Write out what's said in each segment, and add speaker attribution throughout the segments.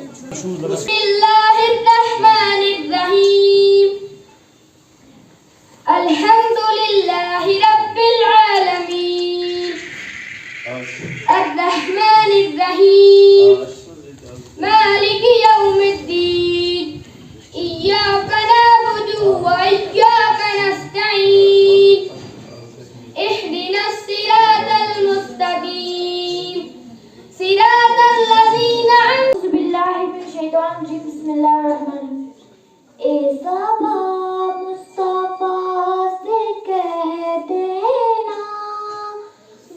Speaker 1: बिस्मिल्लाहिर्रहमानिर्रहीम अल्हम्दुलिल्लाहि रब्बिल आलमीन अर्रहमानिर्रहीम मालिकि यौमिद्दीन इय्याका नअबुदु व इय्याका नस्तईन इहदिनस सिरातल मुस्तकीम सिरातल लज़ीना अनअमता बिल्लाहि मिनश शैतानिर रजीम बिस्मिल्लाहिर्रहमानिर्रहीम ए सबा मुस्तफा से कह देना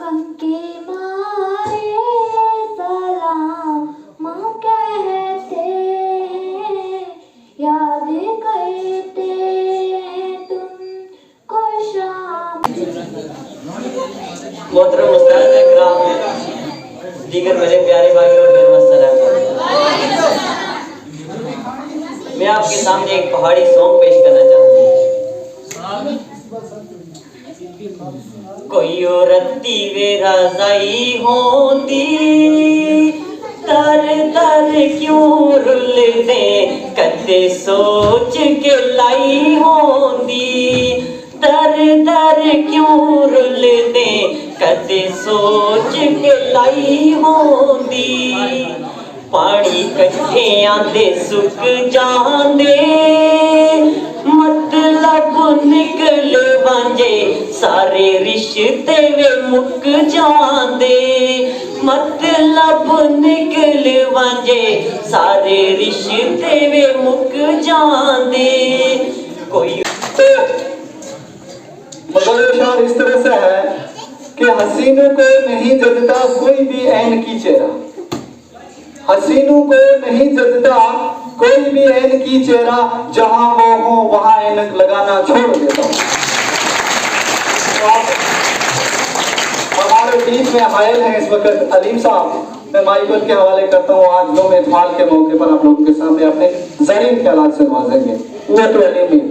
Speaker 1: गम के मारे सलाम कहते हैं याद करते हैं तुमको शाम।
Speaker 2: मोहतरम उस्ताद इकराम, दीगर मेरे प्यारे भाइयों और मैं आपके सामने एक पहाड़ी सॉन्ग पेश करना चाहती हूँ। कोई औरती वे रज़ाई होती दर दर क्यों रुल दे कदे सोच के लाई होंदी दर दर क्यों रुल दे कदे सोच के लाई होंदी पानी कट्ठे आंदे सुक जांदे मतलब निकल वांजे सारे रिश्ते वे मुक जांदे मतलब निकल वांजे सारे रिश्ते वे मुक जांदे कोई
Speaker 3: शार इस तरह से है कि हसीनों को नहीं जचता कोई भी ऐन की चेहरा, हसीनों को नहीं जचता कोई भी ऐन की चेहरा, जहां वो हो वहां ऐनक लगाना छोड़ देता हूं। हमारे बीच में हायल हैं इस वक्त अलीम साहब, मैं माइकल के हवाले करता हूं। आज यौम इत्फाल के मौके पर आप लोगों के सामने अपने ज़रीन ख्यालात से नवाजेंगे। वो तो अलीम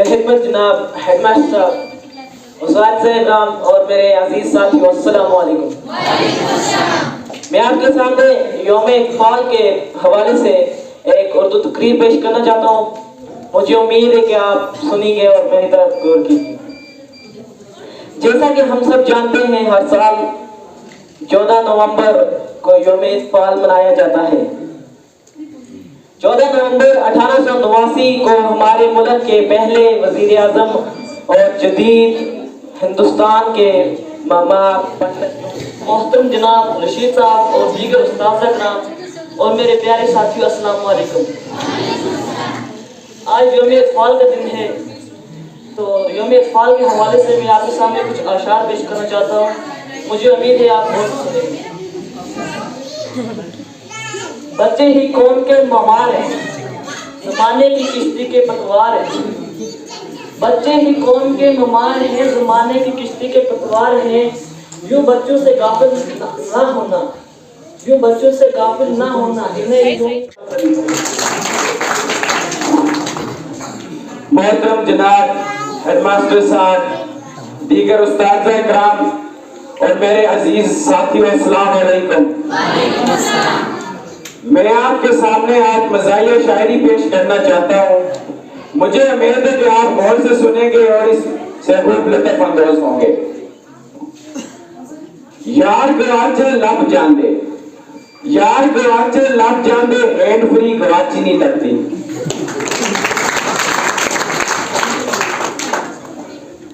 Speaker 2: खिदमत जनाब हेडमास्टर साहब, उस्ताद साहब और मेरे अजीज साथियों, अस्सलाम वालेकुम। मैं आपके सामने यौम इत्फाल के हवाले से एक उर्दू तकरीर पेश करना चाहता हूँ। मुझे उम्मीद है कि आप सुनेंगे और मेरी तरफ गौर कीजिए। जैसा कि हम सब जानते हैं, हर साल 14 नवंबर को यौम इत्फाल मनाया जाता है। 14 नवंबर 1889 को हमारे मुल्क के पहले वजीर आजम और जदीद हिंदुस्तान के मोहतरम जनाब रशीद साहब और दीगर उस्ताद इकराम और मेरे प्यारे साथियों, अस्सलाम वालेकुम। आज यौम इत्फाल का दिन है, तो यौम इत्फाल के हवाले से मैं आपके सामने कुछ अशार पेश करना चाहता हूँ। मुझे उम्मीद है आप बहुत सुनेंगे। बच्चे ही कौम के ममार हैं, ज़माने की किश्ती के पतवार हैं। बच्चे ही कौम के ममार हैं, ज़माने की किश्ती के पतवार हैं। यूं बच्चों से गाफिल ना होना, यूं बच्चों से गाफिल ना होना, इन्हें
Speaker 3: मोहतरम जनाब हेडमास्टर साहब, दीगर उस्ताद इकराम और मेरे अजीज साथियों, अस्सलाम वालेकुम। मैं आपके सामने आज मज़ाहिया शायरी पेश करना चाहता हूँ। मुझे उम्मीद है कि आप गौर से सुनेंगे और इससे खूब लुत्फ अंदोज होंगे। यार गवाचे लब जांदे, यार गवाचे लब जांदे, हैंड फ्री गवाची नहीं करती।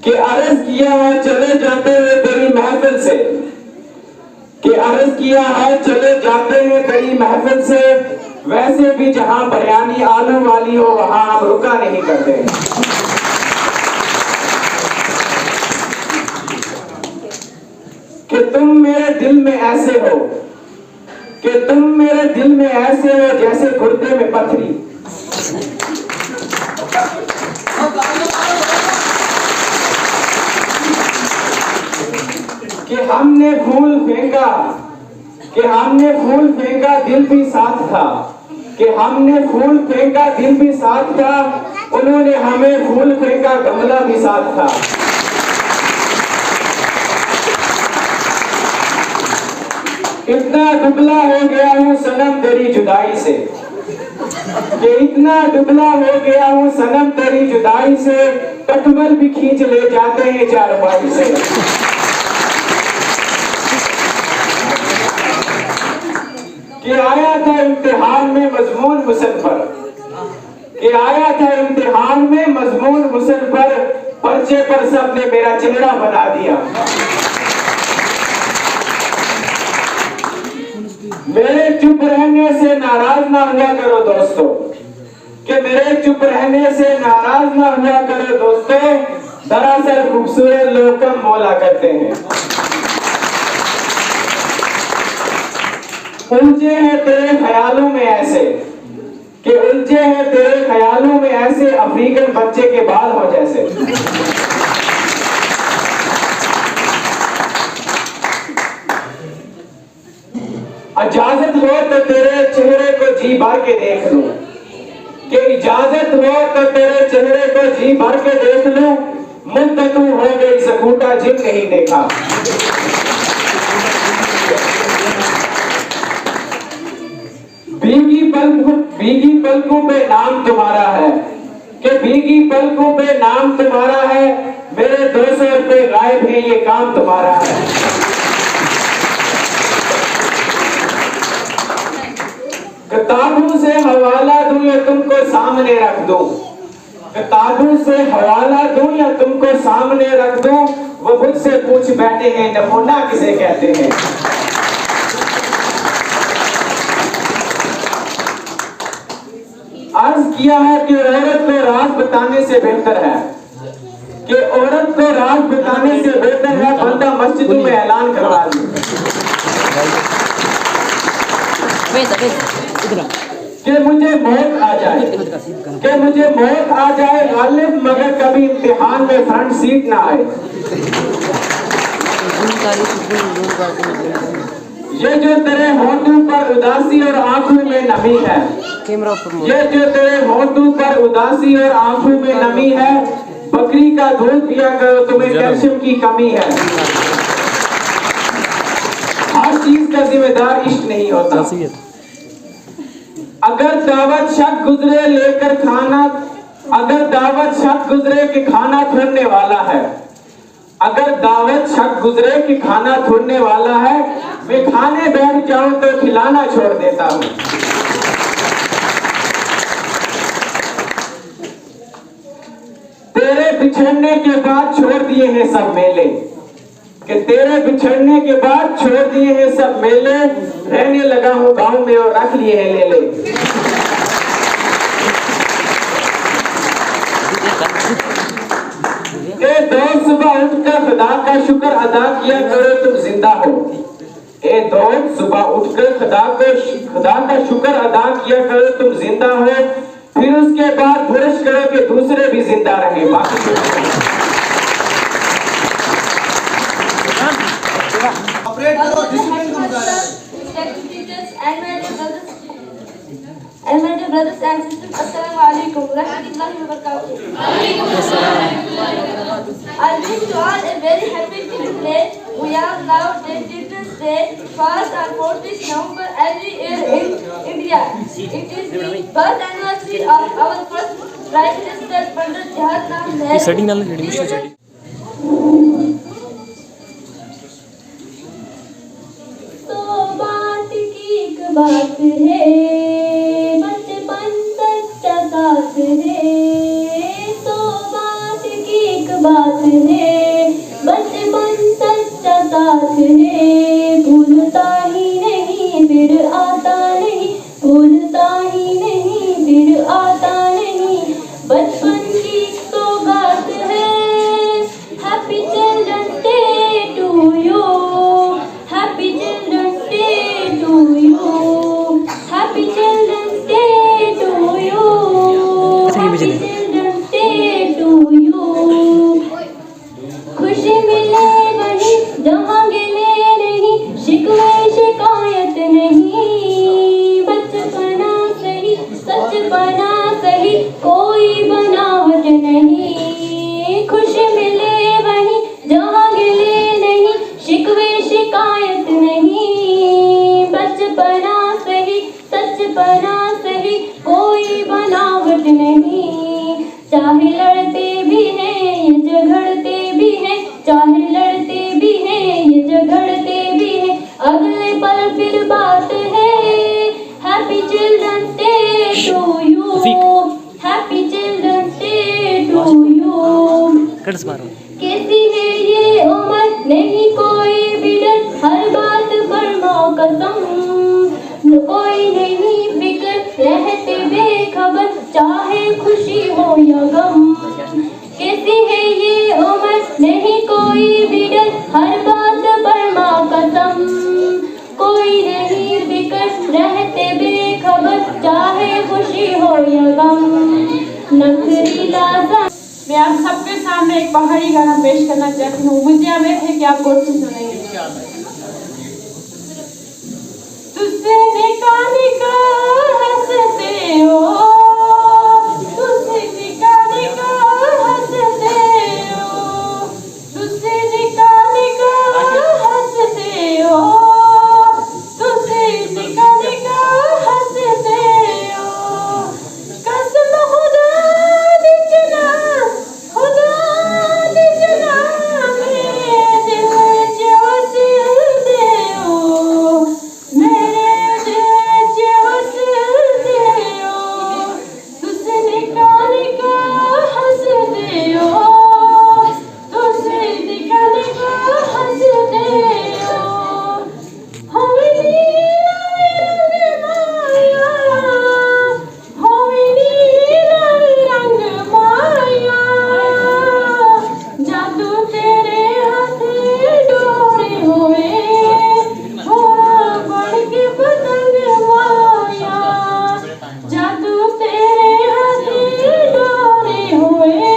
Speaker 3: कि अर्ज किया है चले जाते हुए तेरी महफिल से, कि अर्ज किया है चले जाते हैं तेरी महफिल से, वैसे भी जहां बयानी आलू वाली हो वहां हम रुका नहीं करते। कि तुम मेरे दिल में ऐसे हो, कि तुम मेरे दिल में ऐसे हो जैसे गुर्दे में पथरी। कि हमने फूल फेंका, कि हमने फूल फेंका दिल भी साथ था, कि हमने फूल फेंका दिल भी साथ था, उन्होंने हमें फूल फेंका गमला भी साथ था।
Speaker 4: इतना दुबला हो गया हूँ सनम तेरी जुदाई से, कि इतना दुबला हो गया हूँ सनम तेरी जुदाई से, कटमल भी खींच ले जाते हैं चारपाई से। कि आया था इम्तिहान में मजमून मुसन्फर, कि आया था इम्तिहान में मजमून मुसन्फर, पर्चे पर सबने मेरा चेहरा बना दिया। मेरे चुप रहने से नाराज ना हुआ करो दोस्तों, कि मेरे चुप रहने से नाराज ना हुआ करो दोस्तों, दरअसल खूबसूरत लोग कम बोला करते हैं। उलझे हैं तेरे ख्यालों में ऐसे, कि उलझे हैं तेरे ख्यालों में ऐसे, अफ्रीकन बच्चे के बाल हो जैसे। इजाजत हो तो तेरे चेहरे को जी भर के देख लूं, कि इजाजत हो तो तेरे चेहरे को जी भर के देख लूं, मुद्दत हो गई सकूटा जिन नहीं देखा। भीगी पलकों पे नाम तुम्हारा है, कि भीगी पलकों पे नाम तुम्हारा है, मेरे 200 रुपए गायब है ये काम तुम्हारा है। किताबों से हवाला दूं या तुमको सामने रख दूं, किताबों से हवाला दूं या तुमको सामने रख दूं, वो मुझसे पूछ बैठे हैं नमूना किसे कहते हैं। अर्ज किया है कि औरत को राज बताने से बेहतर है, कि औरत को राज बताने से बेहतर है बंदा मस्जिद में ऐलान करवा दे, कि मुझे मौत आ जाए, कि मुझे मौत आ जाए गालिब, मगर कभी इम्तिहान में फ्रंट सीट ना आए। ये जो तेरे होंठों पर उदासी और आंखों में नमी है, ये जो तेरे होंठों पर उदासी और आंखों में नमी है, बकरी का दूध पिया करो तुम्हें कैल्शियम की कमी है। हर चीज का जिम्मेदार इश्क नहीं होता। अगर दावत शक गुजरे लेकर खाना, अगर दावत शक गुजरे कि खाना छोड़ने वाला है, अगर दावत शक गुजरे कि खाना छोड़ने वाला है, मैं खाने बैठ जाऊं तो खिलाना छोड़ देता हूं। तेरे बिछड़ने के बाद छोड़ दिए हैं सब मेले, कि तेरे बिछड़ने के बाद छोड़ दिए हैं सब मेले, रहने लगा हूं गांव में और रख लिए हैं लेले। ए दोस्त सुबह उठकर खुदा का शुक्र अदा किया करो तुम जिंदा हो, ए दोस्त सुबह उठकर खुदा का शुक्र अदा किया करो तुम जिंदा हो, फिर उसके बाद बुरश करो कि दूसरे भी जिंदा रहे। बाकी
Speaker 1: And my dear brothers and sisters, Assalamu alaikum wa rahmatullahi wa barakatuh. I wish you all a very happy Children's Day. We have now the Children's Day, 1st and 14th November every year in India. It is the birth anniversary of our first Prime Minister, Pandit Jawaharlal Nehru. तो बात की एक बात है, बचपन सच्चा साथ है। तो बात की एक बात है, बचपन सच्चा साथ है। भूलता ही नहीं फिर आता नहीं, भूलता ही नहीं फिर आता नहीं, बचपन की सौगात है। Happy children's day to you, happy children's day to you, happy children's day to you, happy children's day to you. खुशी मिले वही जहाँ गिले बना सही, कोई बनावट नहीं। चाहे लड़ते भी हैं ये झगड़ते भी हैं, चाहे लड़ते भी हैं ये झगड़ते भी हैं, अगले पल फिर बात है। Happy children's day to you, happy children's day to you. कैसी है ये उम्र, नहीं कोई भी डर, हर बात पर मौकसम, कोई नहीं फिक्र, रहते बेखबर, चाहे खुशी हो या गम। कैसी है ये उम्र, नहीं कोई भी डर, हर बात पर मौकसम, कोई नहीं फिक्र, रहते बेखबर, चाहे खुशी हो या गम। नखरीला
Speaker 5: मैं आप सबके सामने एक पहाड़ी गाना पेश करना चाहती हूँ। मुझे उम्मीद है कि आप गौर से सुनेंगे। तुझसे निकाल कर हंसते हो, तुझसे निकाल कर हंसते हो, तुझसे निकाल कर हंसते हो, तुझसे निकाल कर हंसते हो। कसम खुदा दी जना, खुदा दी जना, मेरे दिल च वसदे हो, मेरे दिल च वसदे हो। तुझसे निकाल कर हंसदे हो, तुझसे निकाल कर हंसदे हो। होवे नीला रंग माया, होवे नीला रंग माया, जादू तेरे हाथ डोरे होए, होरा बन के पतंग माया, जादू तेरे हाथ डोरे होए,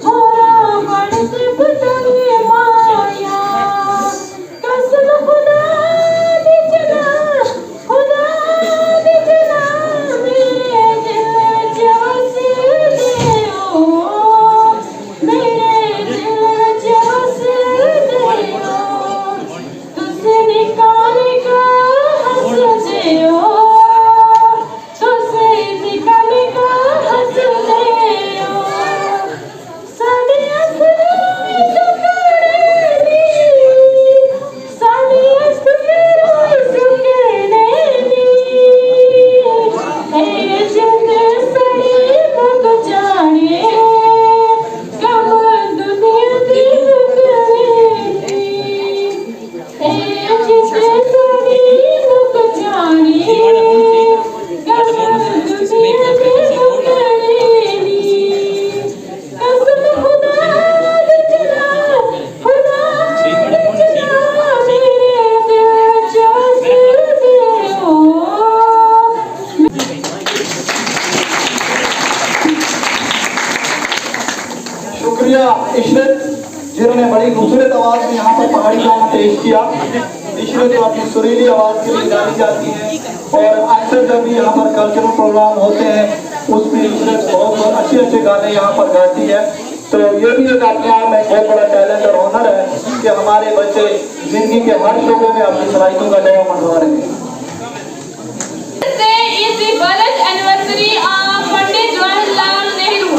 Speaker 5: होरा बन के पतंग माया। कसम खुदा दी जना, खुदा दी जना, मेरे दिल च वसदे हो, मेरे दिल च वसदे हो। तुझसे निकाल कर हंसदे हो, तुझसे निकाल कर हंसदे हो। साडे असरों सुकड़े नी, साडे असरों सुकड़े नी, ए जग सड़ी मुक जाने, गम दुनिया दी मुकने नी, ए जग सड़ी मुक जाने, गम दुनिया दी मुकने नी। कसम खुदा दी जना, खुदा दी जना, मेरे दिल च वसदे हो।
Speaker 3: शुक्रिया इशरत, जिन्होंने बड़ी खूबसूरत आवाज में यहाँ पर पहाड़ी गाना पेश किया। इशरत तो अपनी सुरीली आवाज के लिए जानी जाती है और अक्सर जब भी यहाँ पर कल्चरल प्रोग्राम होते हैं उसमें इशरत बहुत अच्छे अच्छे गाने यहाँ पर गाती है। तो ये भी एक अपने आप में बहुत बड़ा टैलेंट और ऑनर है कि हमारे बच्चे जिंदगी के हर शोबे में अपनी सलाहियतों का नया मनवा रहे हैं।
Speaker 5: Today is the birth anniversary of Pandit Jawaharlal Nehru.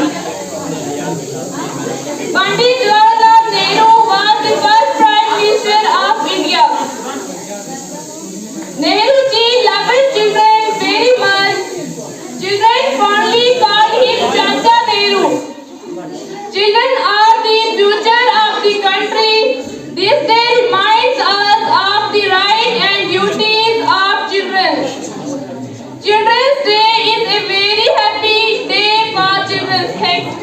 Speaker 5: Pandit Jawaharlal Nehru was the first Prime Minister of India. Nehru ji loved children very much. Children fondly called him Chacha Nehru. Children are the future of the country. This day reminds us of the rights and duties of children. Children's Day is a very happy day for children. Thanks.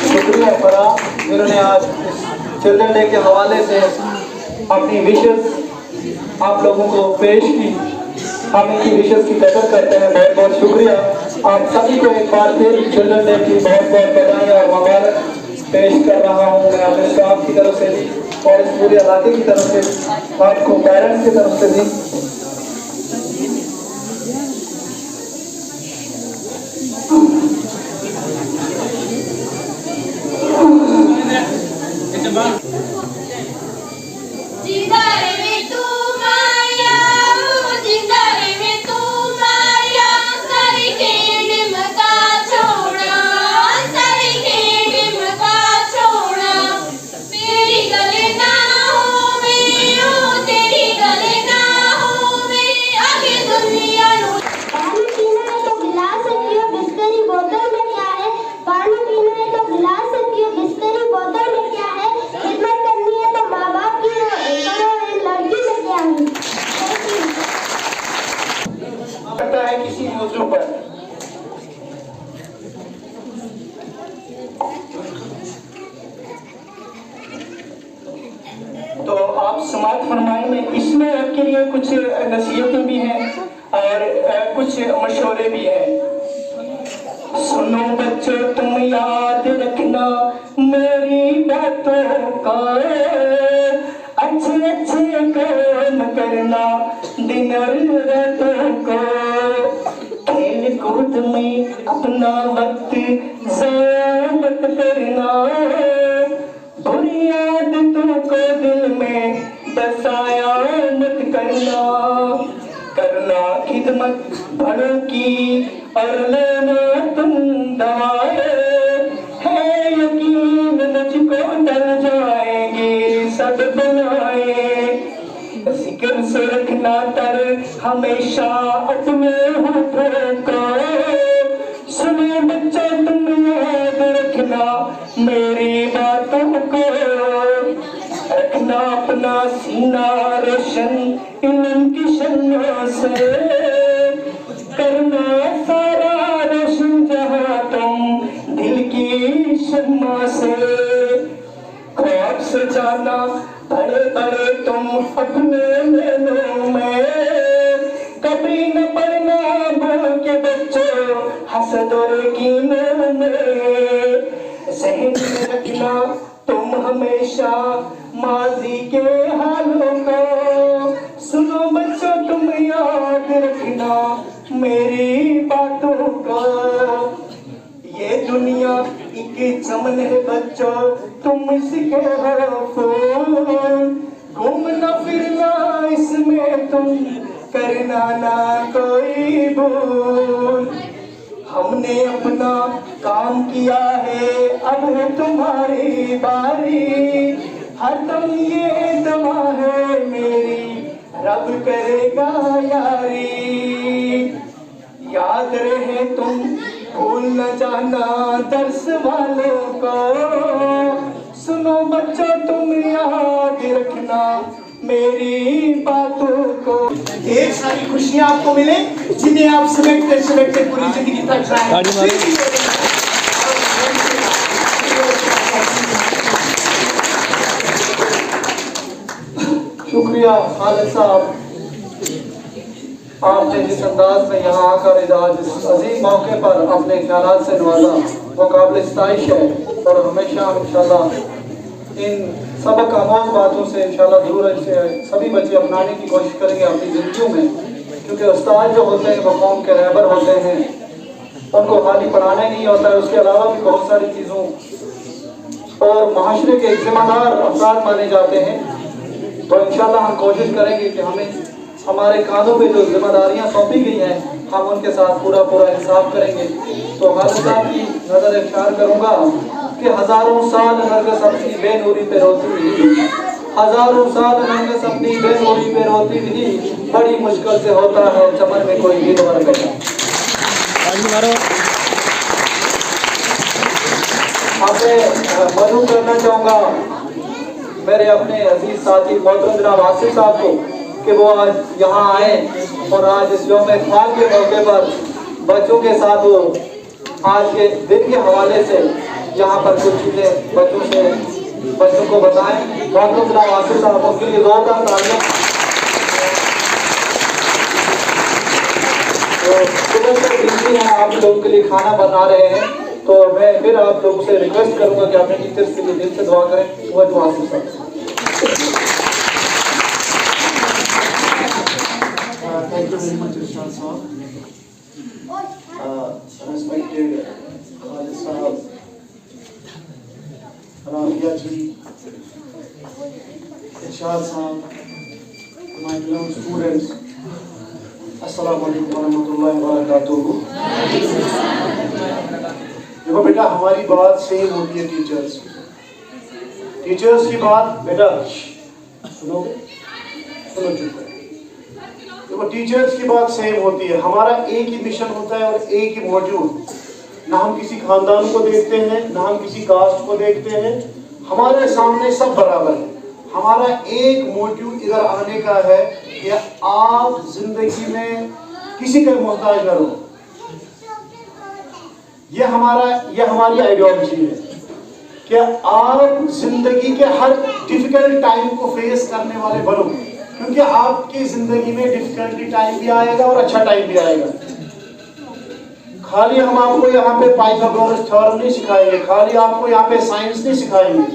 Speaker 3: शुक्रिया फरा, जिन्होंने आज children day के हवाले से अपनी विशेष आप लोगों को पेश की। हम इनकी विशेष की कदर करते हैं। बहुत बहुत शुक्रिया आप सभी को एक बार फिर चिल्ड्रन डे की बहुत बहुत बधाई और मुबारक पेश कर रहा हूँ मैं अपने स्टाफ की तरफ से भी और इस पूरे इलाके की तरफ से, आपको पेरेंट्स की तरफ से भी।
Speaker 1: जिगर में तू माया
Speaker 3: आप समाप्त फरमाएंगे। इसमें आपके लिए कुछ नसीहतें भी हैं और कुछ मशवरे भी हैं। सुनो बच्चों तुम याद रखना मेरी बातों का, अच्छे अच्छे काम करना दिन और रातों को, खेल कूद में अपना वक्त ज़ाया मत करना, बुरी आदतों को दिल में बसाया मत करना, करना खिदमत बड़ों की और लेना तुम दवाएं, है यकीन मुझको डर जाएंगे सब बनाए, जिक्र से रखना तर हमेशा अपने होठों को, सुनो बच्चों तुम याद रखना मेरी बातों को, रखना अपना सीना रोशन इल्म की शम्मा से, करना सारा रोशन जहां तुम दिल की शम्मा से, ख्वाब सजाना बड़े बड़े तुम अपने नैनों में, कभी न पड़ना भूल के बच्चों हसद और कीनों में, ज़हन में रखना तुम हमेशा माजी के हालों को, सुनो बच्चों तुम याद रखना मेरी बातों को, ये दुनिया एक चमन है बच्चों तुम इसके हो फूल, घूमना फिरना इसमें तुम करना ना कोई भूल, हमने अपना काम किया है अब है तुम्हारी बारी, हरदम ये दुआ है मेरी रब करेगा यारी, याद रहे तुम भूल न जाना दर्स वालों को, सुनो बच्चों तुम याद रखना मेरी बातों को, ढेर सारी खुशियां आपको मिले जिन्हें आप समेटते समेटते पूरी जिंदगी तक जाएं। शुक्रिया खालिद साहब, आपने जिस अंदाज में यहाँ आकर आज इस अजीम मौके पर अपने ख्यालात से नवाजा वो काबिल इस्ताइश है, और हमेशा इंशाल्लाह इन सबक आमोज बातों से इंशाल्लाह जरूर इसे सभी बच्चे अपनाने की कोशिश करेंगे अपनी जिंदगियों में, क्योंकि उस्ताद जो होते हैं वो कौम के रहबर होते हैं, उनको खाली पढ़ाना ही नहीं होता है, उसके अलावा भी बहुत सारी चीज़ों और माशरे के जिम्मेदार अफराद माने जाते हैं। तो इंशाल्लाह हम कोशिश करेंगे कि हमें हमारे कानों पे जो जिम्मेदारियां सौंपी गई हैं हम उनके साथ पूरा पूरा इंसाफ करेंगे। तो खालिद साहब की नजर इफ्तार करूंगा कि हजारों साल नरगिस अपनी बेनूरी पे रोती हुई, हजारों साल नरगिस अपनी बेनूरी पे रोती हुई, बड़ी मुश्किल से होता है चमन में कोई गीत और बेटा। आपसे मधु करना चाहूंगा मेरे अपने अजीज साथी मोहतरम जनाब आसिफ साहब को कि वो आज यहाँ आए और आज इस यौम इक़बाल के मौके पर बच्चों के साथ वो आज के दिन के हवाले से यहाँ पर कुछ चीज़ें बच्चों को बताएं। मोहतरम जनाब आसिफ साहब उनके लिए जोरदार तालियां। तो सुबह से बिजी हैं, आप लोगों के लिए खाना बना रहे हैं, तो मैं फिर आप लोगों से रिक्वेस्ट करूंगा कि अपने टीचर्स के लिए दिल से दुआ करें। वो तो आसिफ साहब।
Speaker 6: Thank you very much, Irshad Sahab. Respected Khalid Sahab, Rabia ji, Irshad Sahab, my beloved students, Assalamu alaikum warahmatullahi wabarakatuh. देखो बेटा, हमारी बात सेम होती है टीचर्स की बात बेटा सुनोगे? सुनो चुप। देखो टीचर्स की बात सेम होती है, हमारा एक ही मिशन होता है और एक ही मॉड्यूल। ना हम किसी खानदान को देखते हैं, ना हम किसी कास्ट को देखते हैं, हमारे सामने सब बराबर है। हमारा एक मॉड्यूल इधर आने का है कि आप जिंदगी में किसी का मोहताज न रहो। ये हमारी आइडियोलॉजी है। कि आप जिंदगी के हर डिफिकल्ट टाइम को फेस करने वाले बनो, क्योंकि आपकी जिंदगी में डिफिकल्टी टाइम भी आएगा और अच्छा टाइम भी आएगा। खाली हम आपको यहाँ पे पाइथागोरस थ्योरम नहीं सिखाएंगे, खाली आपको यहाँ पे साइंस नहीं सिखाएंगे।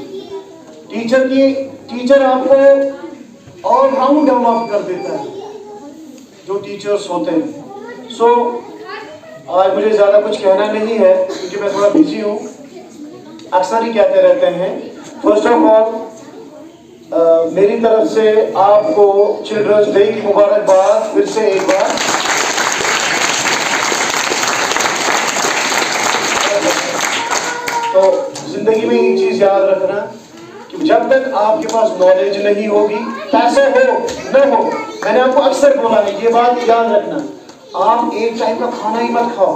Speaker 6: टीचर आपको ऑल राउंड डेवलप कर देता है जो टीचर्स होते हैं। सो आज मुझे ज्यादा कुछ कहना नहीं है क्योंकि मैं थोड़ा बिजी हूँ। अक्सर ही कहते रहते हैं। फर्स्ट ऑफ ऑल मेरी तरफ से आपको चिल्ड्रंस डे की मुबारकबाद फिर से एक बार। तो जिंदगी में एक चीज याद रखना कि जब तक आपके पास नॉलेज नहीं होगी, पैसे हो न हो, मैंने आपको अक्सर बोला है ये बात याद रखना, आप एक टाइम का खाना ही मत खाओ।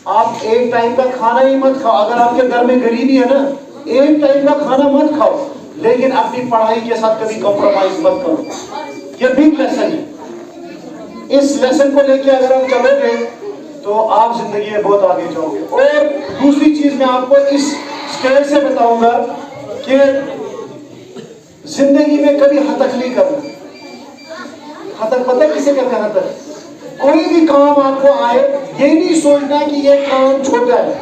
Speaker 6: आप एक टाइम का खाना ही मत खाओ। अगर आपके घर में गरीबी है ना, एक टाइम का खाना मत खाओ, लेकिन अपनी पढ़ाई के साथ कभी कॉम्प्रोमाइज मत करो। ये बिग लेसन है। इस लेसन को लेके अगर आप चलोगे तो आप जिंदगी में बहुत आगे जाओगे। और दूसरी चीज मैं आपको इस स्टेज से बताऊंगा कि जिंदगी में कभी हतक नहीं करना। हतक पता है किसे कहते हैं? हतक कोई भी काम आपको आए, ये नहीं सोचना कि ये काम छोटा है,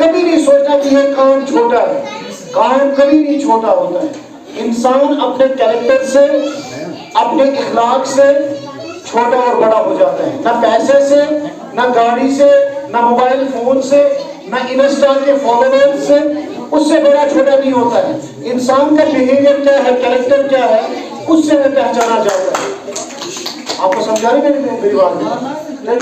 Speaker 6: कभी नहीं सोचना कि ये काम छोटा है। काम कभी नहीं छोटा होता है। इंसान अपने कैरेक्टर से, अपने इखलाक से छोटा और बड़ा हो जाता है। ना पैसे से, ना गाड़ी से, ना मोबाइल फोन से, ना इंस्टा के फॉलोअर्स से, उससे बड़ा छोटा नहीं होता है। इंसान का बिहेवियर क्या है, कैरेक्टर क्या है, उससे मैं पहचाना जाता है। आपको समझा रही मेरी बात?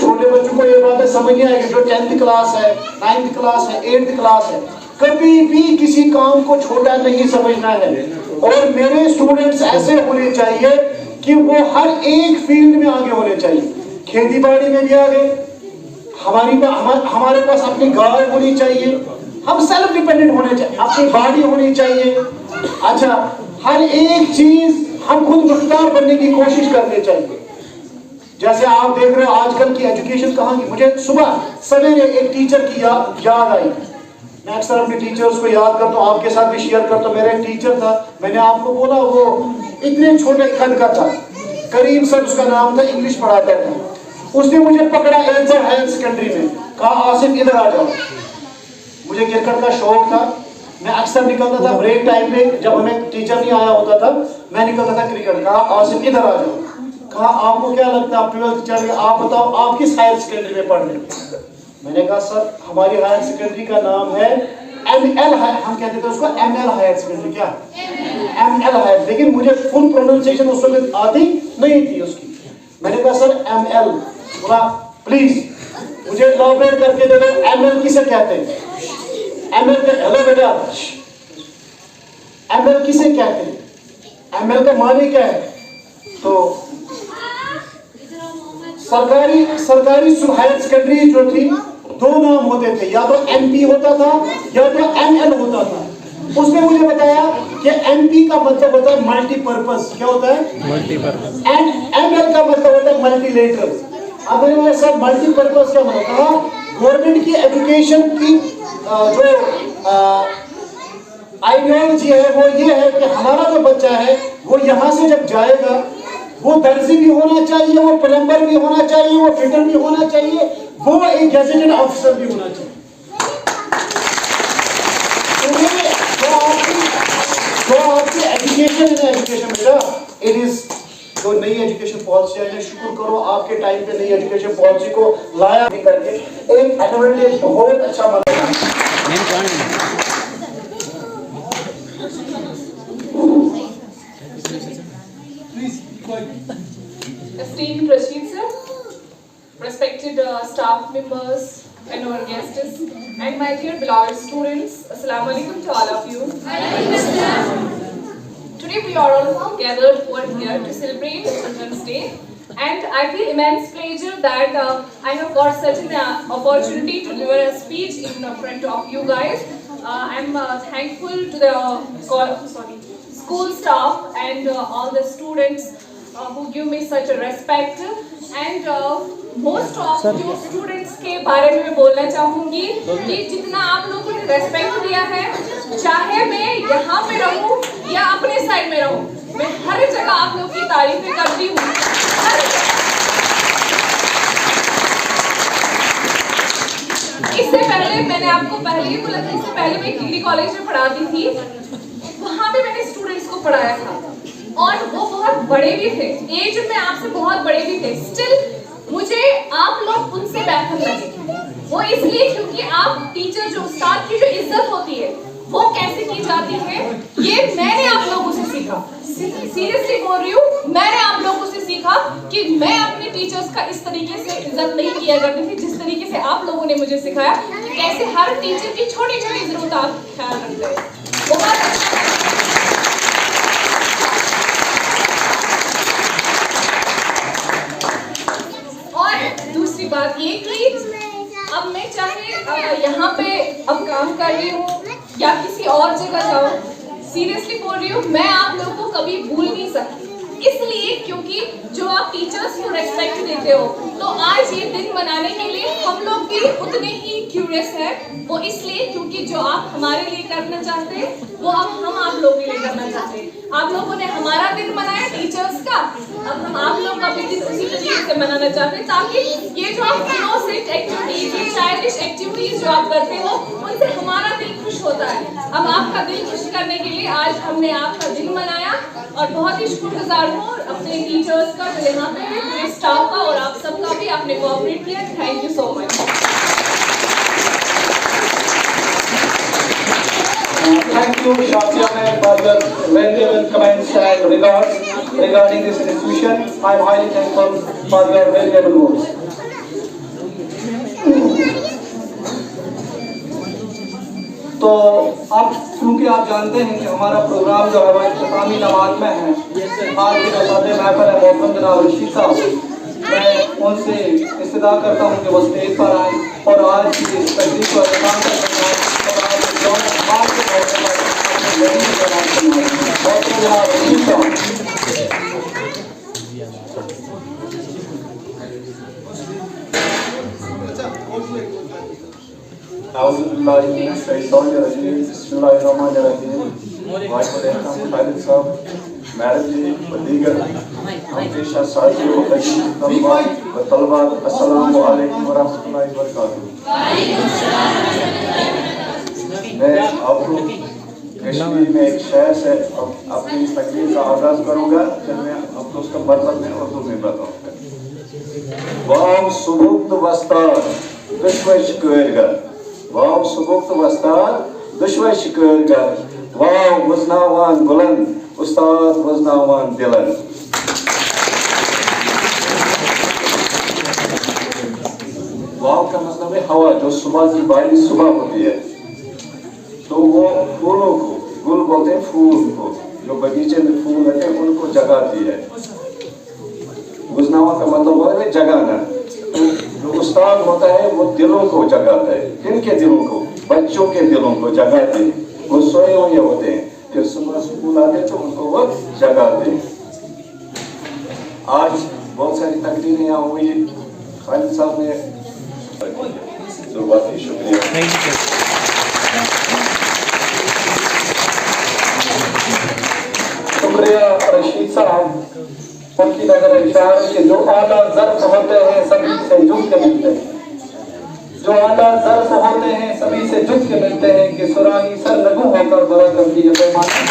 Speaker 6: छोटे बच्चों को ये बात समझ नहीं आएगी। जो 10th क्लास है, 9th क्लास है, 8th क्लास है, कभी भी किसी काम को छोटा नहीं समझना है। और मेरे स्टूडेंट्स ऐसे होने चाहिए कि वो हर एक फील्ड में आगे होने चाहिए। खेती बाड़ी में भी आगे, हमारे पास अपनी गाय होनी चाहिए, हम सेल्फ डिपेंडेंट होने चाहिए, अपनी बाड़ी होनी चाहिए। अच्छा, हर एक चीज हम खुद मुख्तार बनने की कोशिश करनी चाहिए। जैसे आप देख रहे हो आजकल की एजुकेशन कहाँ की। मुझे सुबह सवेरे एक टीचर की याद आई। मैं अक्सर अपने टीचर्स को याद करता हूँ, आपके साथ भी शेयर करता हूँ। मेरा एक टीचर था, मैंने आपको बोला वो इतने छोटे कद का था, करीम सर उसका नाम था, इंग्लिश पढ़ाता था। उसने मुझे पकड़ा एक बार हायर सेकेंडरी में, कहा आसिफ इधर आ जाओ। मुझे क्रिकेट का शौक था, मैं अक्सर निकलता था ब्रेक टाइम में, जब हमें टीचर नहीं आया होता था, मैं निकलता था क्रिकेट। कहा आसिफ इधर आ जाओ। कहा आपको क्या लगता है, 12th चल गया, आप बताओ आप किस हायर सेकेंडरी में पढ़ रहे? मैंने कहा सर हमारी हायर सेकेंडरी का नाम है ML, हम कहते थे उसको ML हायर सेकेंडरी। क्या ML हायर, लेकिन मुझे फुल प्रोनाउंसिएशन उस वक्त आती नहीं थी उसकी। मैंने कहा सर ML। बोला प्लीज मुझे इलैबोरेट करके दे दो, ML किसे कहते हैं? ML के हेलो बेटा, ML किसे कहते हैं? ML का माने क्या है? तो सरकारी हायर सेकेंडरी जो थी, दो नाम होते थे, या तो MP होता था या तो ML होता था। उसने मुझे बताया कि MP का मतलब होता है मल्टीपर्पज। क्या होता है? मल्टीपर्पज। एंड ML का मतलब होता है मल्टीलेटरल। अब मैंने सब मल्टीपर्पज क्या मतलब कहा, गवर्नमेंट की एजुकेशन की जो आइडियोलॉजी है वो ये है कि हमारा जो बच्चा है वो यहाँ से जब जाएगा, वो दर्जी भी होना चाहिए, वो प्लम्बर भी होना चाहिए, वो फिटर भी होना चाहिए, वो एक गैजेटेड ऑफिसर भी होना चाहिए। जो आपकी एजुकेशन है, एजुकेशन बेटा, इट इज जो नई एजुकेशन पॉलिसी है, शुक्र करो आपके टाइम पे नई एजुकेशन पॉलिसी को लाया भी करके एक एडवांटेज बहुत अच्छा बनेगा।
Speaker 5: Esteemed Rashid sir, respected staff members and our guests, and my dear beloved students, Assalamu alaikum to all of you. Today we are all gathered over here to celebrate Children's Day, and I feel immense pleasure that I have got such an opportunity to deliver a speech in front of you guys. I am thankful to the school staff and all the students who give me such a respect, and most of जो students के बारे में मैं बोलना चाहूंगी कि जितना आप लोगों ने रेस्पेक्ट दिया है, चाहे मैं यहाँ पे रहूं या अपने साइड में रहूं, मैं हर जगह आप लोगों की तारीफें करती हूँ। इससे पहले मैंने आपको पहले ही बोला था, इससे पहले मैं डिग्री कॉलेज में पढ़ाती थी, वहां पे मैंने स्टूडेंट्स को पढ़ाया था और वो बहुत बड़े भी थे, एज में आपसे बहुत बड़े भी थे। स्टिल मुझे आप लोग उनसे बेहतर लगे, वो इसलिए क्योंकि आप टीचर जो उस्ताद की जो इज्जत होती है वो कैसे की जाती है, ये मैंने आप लोगों से सीखा। सीरियसली बोल रही हूँ, मैंने आप लोगों से सीखा कि मैं अपने टीचर्स का इस तरीके से इज्जत नहीं किया करती थी, जिस तरीके से आप लोगों ने मुझे सिखाया कि कैसे हर टीचर की छोटी छोटी जरूरत आप ख्याल रखते हैं। बहुत अच्छा। और दूसरी बात ये कि अब मैं चाहे यहाँ पे अब काम कर रही हूँ या किसी और जगह जाऊँ, सीरियसली बोल रही हूँ, मैं आप लोगों को कभी भूल नहीं सकती, इसलिए क्योंकि जो आप टीचर्स को रेस्पेक्ट देते हो, तो आज ये दिन मनाने के लिए हम लोग भी उतने ही क्यूरियस हैं। वो इसलिए क्योंकि जो आप हमारे लिए करना चाहते हैं वो अब हम आप लोगों के लिए करना चाहते हैं। आप लोगों ने हमारा दिन मनाया टीचर्स का, अब हम आप लोग का भी दिन उसी तरीके से मनाना चाहते हैं, ताकि ये जो आप इनोसेंट एक्टिविटीज, ये चाइल्डिश एक्टिविटीज जो आप करते हो, उनसे हमारा दिल खुश होता है। अब आपका दिल खुश करने के लिए आज हमने आपका दिन मनाया और बहुत ही शुक्रगुजार हूँ अपने टीचर्स का जो यहाँ पे है, पूरे स्टाफ का और आप सबका भी आपने कोऑपरेट किया। Thank you so much.
Speaker 3: Thank you, Shafia ma'am, for your valuable comments and regards regarding this institution. I am highly thankful for your valuable words. तो अब क्योंकि आप जानते हैं कि हमारा प्रोग्राम जो है वो इख्तितामी नमाज में है, आज के सादे महफिल है मोहतरम जनाब रशीद साहब, मैं उनसे इस्तदा करता हूँ कि वो स्टेज पर आए और आज की इस तकरीब को एहतमाम करते हैं और आज जौन समाज के मौके पर अपने जमीन का नाम सुनाएं। मोहतरम जनाब रशीद साहब।
Speaker 7: मैडम जी दीगर हमेशा साथियों तलबा अस्सलाम वालेकुम वरहमतुल्लाहि वबरकातुहू। मैं आपको कश्मीर में एक शेर से अपनी तकरीर का आगाज करूंगा, फिर मैं आपको उसका मतलब में उर्दू में बताऊंगा। वाव सुबुक्त वस्ताद दुश्मन शिकवेरगर, वाव सुबुक्त वस्ताद दुश्मन शिकवेरगर, वाव वजनावान बुलंद उस्ताद वजनावान दिलन। वाव का मतलब है हवा, जो सुबह की बारिश सुबह होती है तो वो फूलों को, गुल बोलते हैं फूल को, जो बगीचे में फूल रहते हैं उनको जगाती है। वजनावा का मतलब होता है जगाना। जो उस्ताद होता है वो दिलों को जगाता है। किनके दिलों को? बच्चों के दिलों को जगाते हैं। वो सोए हुए होते हैं, फिर सुबह स्कूल आते तो उनको वो जगाते हैं। आज बहुत सारी तकरीरें यहाँ हुई, खालिद साहब ने बहुत ही शुक्रिया।
Speaker 3: शुक्रिया रशीद साहब, उनकी नजर इशारा है कि जो आला ज़र्फ होते हैं सभी से जुट के मिलते हैं, जो आला ज़र्फ होते हैं सभी से जुट के मिलते हैं कि सुराही सर लगू होकर बड़ा गंभीर पैमाने